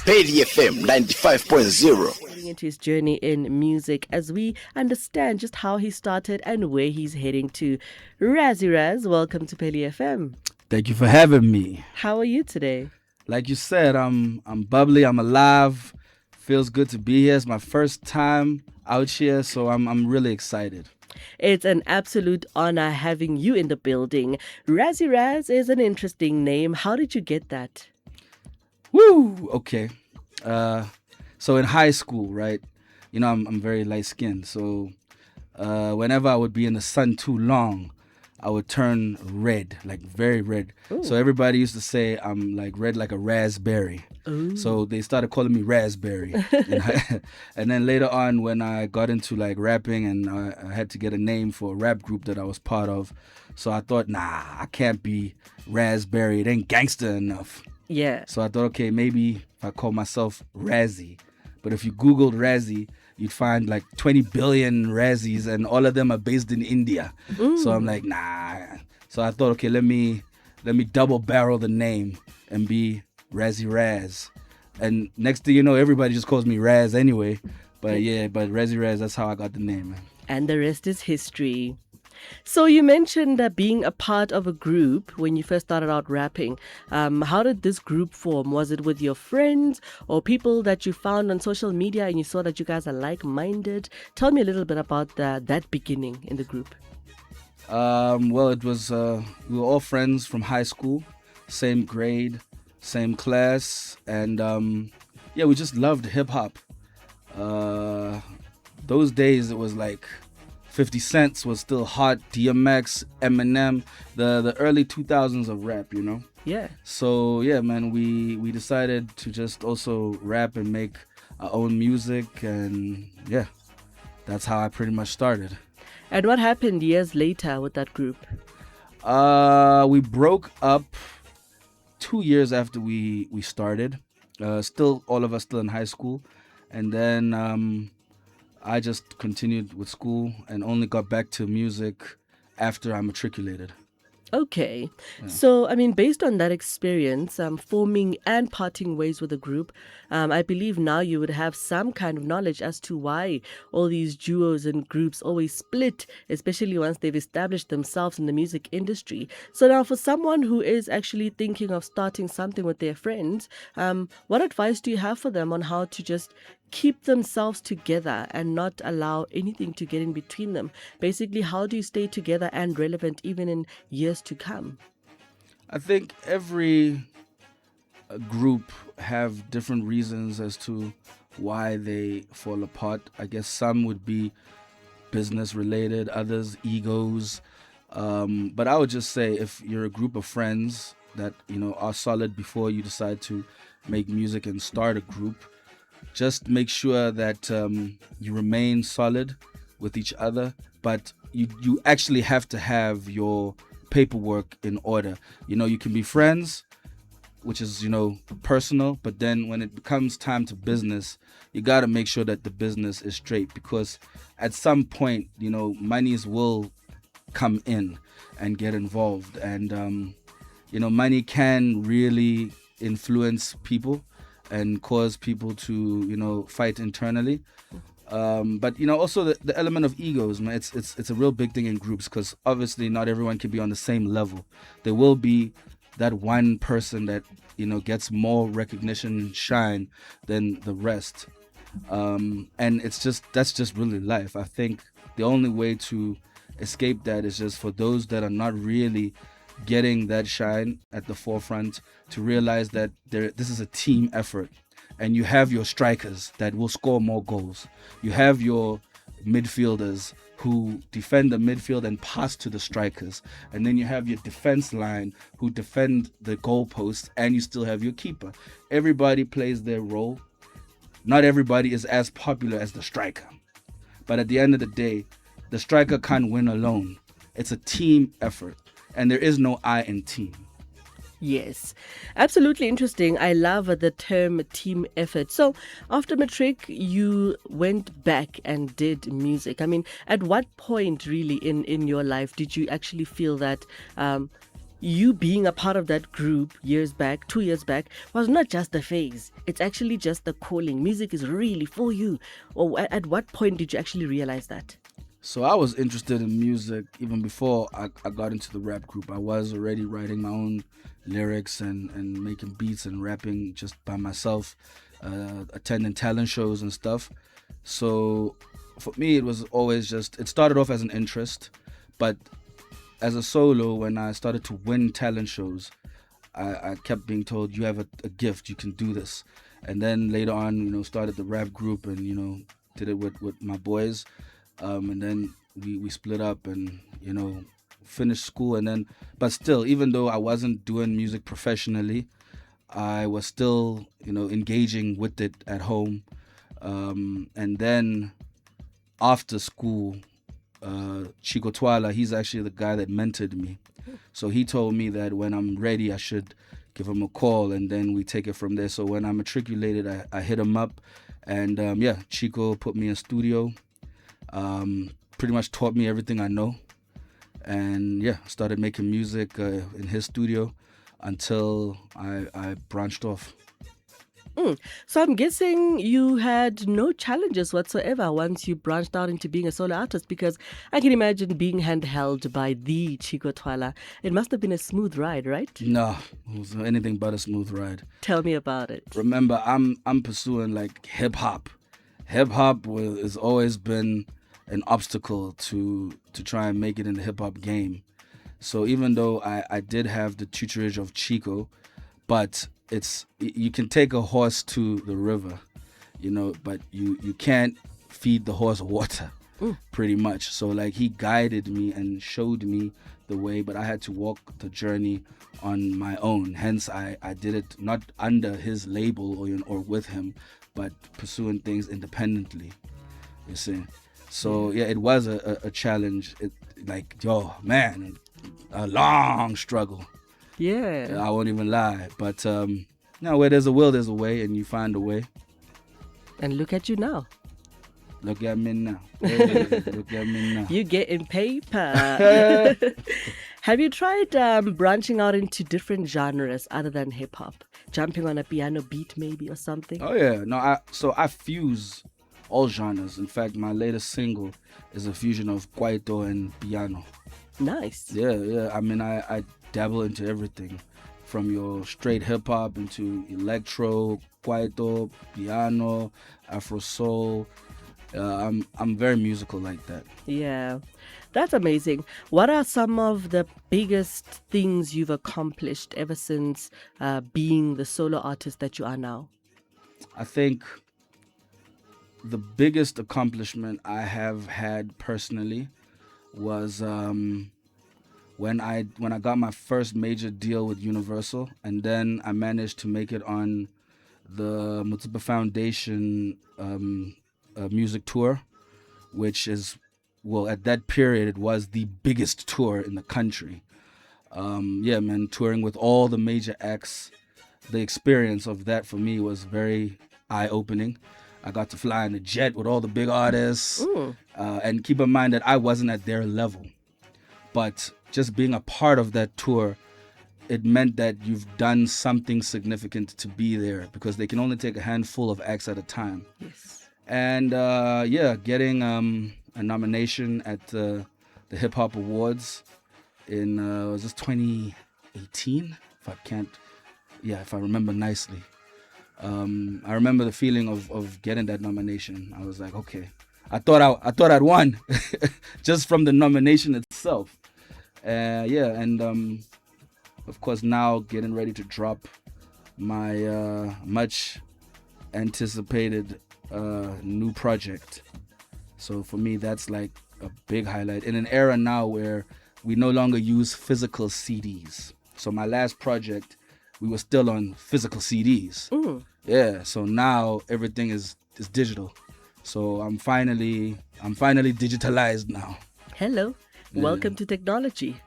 Pheli FM 95.0. Getting into his journey in music as we understand just how he started and where he's heading to. Razz, welcome to Pheli FM. Thank you for having me. How are you today? Like you said, I'm bubbly, I'm alive. Feels good to be here. It's my first time out here, so I'm really excited. It's an absolute honor having you in the building. Razz is an interesting name. How did you get that? Woo! Okay. So in high school, right? You know, I'm very light skinned, so whenever I would be in the sun too long, I would turn red, like very red. Ooh. So everybody used to say I'm like red like a raspberry. Ooh. So they started calling me Raspberry. And then later on, when I got into like rapping and I had to get a name for a rap group that I was part of, so I thought, nah, I can't be Raspberry. It ain't gangster enough. Yeah. So I thought, okay, maybe if I call myself Razzi. But if you Googled Razzi, you'd find like 20 billion Razzis, and all of them are based in India. So I'm like, nah. So I thought, okay, let me double barrel the name and be Razz. And next thing you know, everybody just calls me Razz anyway. But yeah, but Razz, that's how I got the name, man. And the rest is history. So you mentioned being a part of a group when you first started out rapping. How did this group form? Was it with your friends or people that you found on social media and you saw that you guys are like-minded? Tell me a little bit about that beginning in the group. Well, it was we were all friends from high school, same grade, same class, and yeah, we just loved hip hop. Those days it was like 50 Cent was still hot, DMX, Eminem, the early 2000s of rap, you know? Yeah. So, yeah, man, we decided to just also rap and make our own music, and yeah, that's how I pretty much started. And what happened years later with that group? We broke up 2 years after we started. Still, all of us still in high school. And then I just continued with school and only got back to music after I matriculated. Okay. Yeah. So, I mean, based on that experience, forming and parting ways with the group, I believe now you would have some kind of knowledge as to why all these duos and groups always split, especially once they've established themselves in the music industry. So now for someone who is actually thinking of starting something with their friends, what advice do you have for them on how to just keep themselves together and not allow anything to get in between them? Basically, how do you stay together and relevant even in years to come? I think every group have different reasons as to why they fall apart. I guess some would be business related, others egos. But I would just say if you're a group of friends that, you know, are solid before you decide to make music and start a group, just make sure that you remain solid with each other, but you actually have to have your paperwork in order. You know, you can be friends, which is, you know, personal, but then when it becomes time to business, you got to make sure that the business is straight, because at some point, you know, monies will come in and get involved, and you know, money can really influence people and cause people to, you know, fight internally. But, you know, also the element of egos, man, it's a real big thing in groups, because obviously not everyone can be on the same level. There will be that one person that, you know, gets more recognition and shine than the rest. And that's just really life. I think the only way to escape that is just for those that are not really getting that shine at the forefront to realize that this is a team effort, and you have your strikers that will score more goals. You have your midfielders who defend the midfield and pass to the strikers, and then you have your defense line who defend the goalposts, and you still have your keeper. Everybody plays their role. Not everybody is as popular as the striker, but at the end of the day, the striker can't win alone. It's a team effort. And there is no I in team. Yes, absolutely interesting. I love the term team effort. So after matric, you went back and did music. I mean, at what point really in your life did you actually feel that you being a part of that group years back, 2 years back, was not just a phase. It's actually just a calling. Music is really for you. Or at what point did you actually realize that? So I was interested in music even before I got into the rap group. I was already writing my own lyrics and making beats and rapping just by myself, attending talent shows and stuff. So for me, it was always it started off as an interest, but as a solo, when I started to win talent shows, I kept being told, you have a gift, you can do this. And then later on, started the rap group and, did it with my boys. And then we split up and, finished school. And then, but still, even though I wasn't doing music professionally, I was still, engaging with it at home. And then after school, Chico Twala, he's actually the guy that mentored me. So he told me that when I'm ready, I should give him a call, and then we take it from there. So when I matriculated, I hit him up, and Chico put me in studio, pretty much taught me everything I know, and started making music in his studio until I branched off. So I'm guessing you had no challenges whatsoever once you branched out into being a solo artist, because I can imagine being handheld by the Chico Twala. It must have been a smooth ride, right? No, it was anything but a smooth ride. Tell me about it. Remember, I'm pursuing like hip hop. Hip hop has always been an obstacle to try and make it in the hip hop game. So even though I did have the tutorage of Chico, but you can take a horse to the river, but you can't feed the horse water, pretty much. So like he guided me and showed me the way, but I had to walk the journey on my own. Hence I did it not under his label or with him, but pursuing things independently, you see. So it was a challenge. A long struggle. Yeah. I won't even lie. But where there's a will, there's a way, and you find a way. And look at you now. Look at me now. Hey, look at me now. You getting paper. Have you tried branching out into different genres other than hip hop? Jumping on a piano beat maybe or something? Oh yeah. No, I fuse all genres. In fact, my latest single is a fusion of kwaito and piano. Nice. Yeah. I mean, I dabble into everything, from your straight hip hop into electro, kwaito, piano, Afro soul. I'm very musical like that. Yeah, that's amazing. What are some of the biggest things you've accomplished ever since being the solo artist that you are now? I think the biggest accomplishment I have had personally was when I got my first major deal with Universal, and then I managed to make it on the Mutsuba Foundation music tour, which is, at that period it was the biggest tour in the country. Touring with all the major acts. The experience of that for me was very eye-opening. I got to fly in a jet with all the big artists, and keep in mind that I wasn't at their level, but just being a part of that tour, it meant that you've done something significant to be there, because they can only take a handful of acts at a time. Yes. And getting a nomination at the Hip Hop Awards in was this 2018? If I remember nicely. I remember the feeling of getting that nomination. I was like, okay, I thought I'd won just from the nomination itself. Of course, now getting ready to drop my much anticipated new project. So for me, that's like a big highlight in an era now where we no longer use physical CDs. So my last project, we were still on physical CDs. Yeah, so now everything is digital. So I'm finally digitalized now. Hello. Welcome to technology.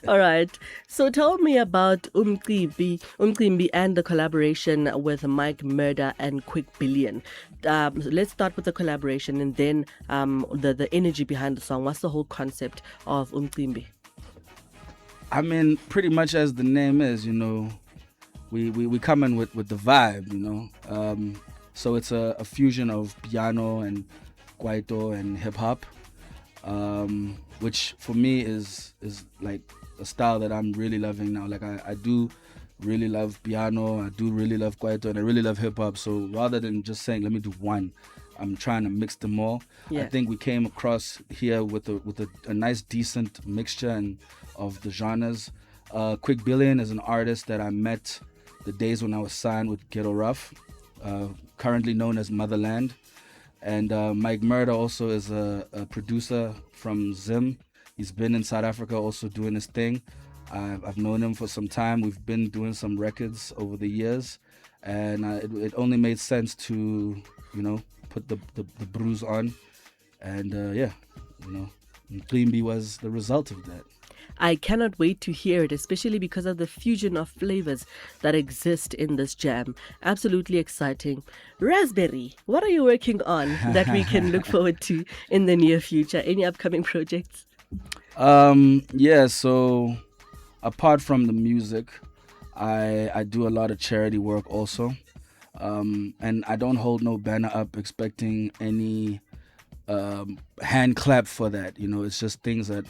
All right. So tell me about Umcimbi and the collaboration with Mike Murder and Quick Billion. Let's start with the collaboration and then the energy behind the song. What's the whole concept of Umcimbi? I mean, pretty much as the name is, you know, we come in with the vibe, you know. So it's a fusion of piano and kwaito and hip hop, which for me is like a style that I'm really loving now. Like I do really love piano, I do really love kwaito, and I really love hip hop. So rather than just saying let me do one, I'm trying to mix them all. Yeah. I think we came across here with a nice decent mixture of the genres. Quick Billion is an artist that I met the days when I was signed with Ghetto Rough, currently known as Motherland. And Mike Murder also is a producer from Zim. He's been in South Africa also doing his thing. I've known him for some time. We've been doing some records over the years. And it only made sense to, you know, put the bruise on. And yeah, you know, Mqimbi was the result of that. I cannot wait to hear it, especially because of the fusion of flavors that exist in this jam. Absolutely exciting. Raspberry, what are you working on that we can look forward to in the near future? Any upcoming projects? Yeah, so apart from the music, I do a lot of charity work also. And I don't hold no banner up expecting any hand clap for that. You know, it's just things that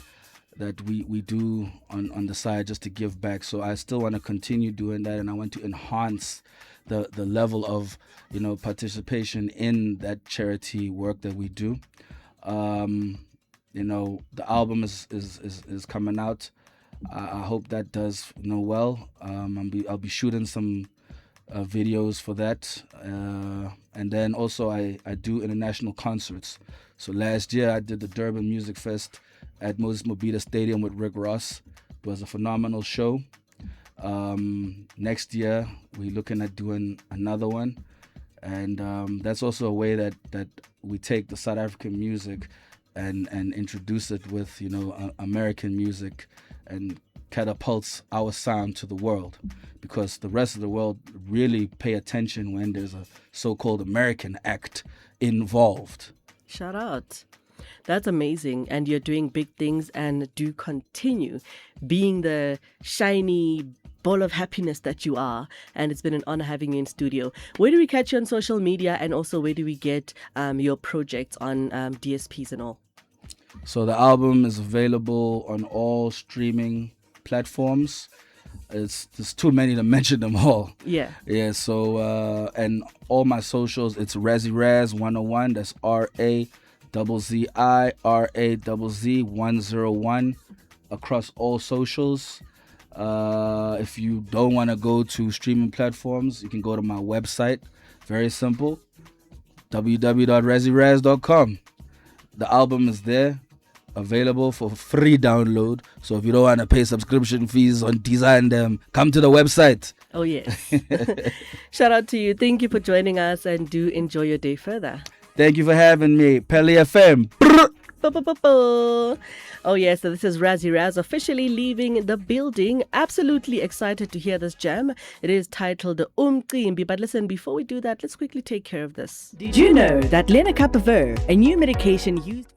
we do on the side just to give back. So I still want to continue doing that, and I want to enhance the level of, you know, participation in that charity work that we do. You know, the album is coming out. I hope that does, you know, well. I'll be shooting some videos for that, and then also I do international concerts. So last year I did the Durban Music Fest at Moses Mobida Stadium with Rick Ross. It was a phenomenal show. Next year we're looking at doing another one, and that's also a way that we take the South African music and introduce it with, you know, American music, and catapults our sound to the world, because the rest of the world really pay attention when there's a so-called American act involved. Shout out. That's amazing. And you're doing big things, and do continue being the shiny ball of happiness that you are. And it's been an honor having you in studio. Where do we catch you on social media, and also where do we get your projects on DSPs and all? So the album is available on all streaming platforms. There's too many to mention them all. Yeah. Yeah. So and all my socials, it's Razzi Razz 101. That's RAZZI 101 across all socials. If you don't want to go to streaming platforms, you can go to my website. Very simple. www.razzirazz.com. The album is there, available for free download. So if you don't want to pay subscription fees on Design Them, come to the website. Oh, yes. Shout out to you. Thank you for joining us, and do enjoy your day further. Thank you for having me. Pheli FM. Oh, yes. So this is Razzi Razz officially leaving the building. Absolutely excited to hear this jam. It is titled Umqimbi. But listen, before we do that, let's quickly take care of this. Did you know that lenacapavir, a new medication used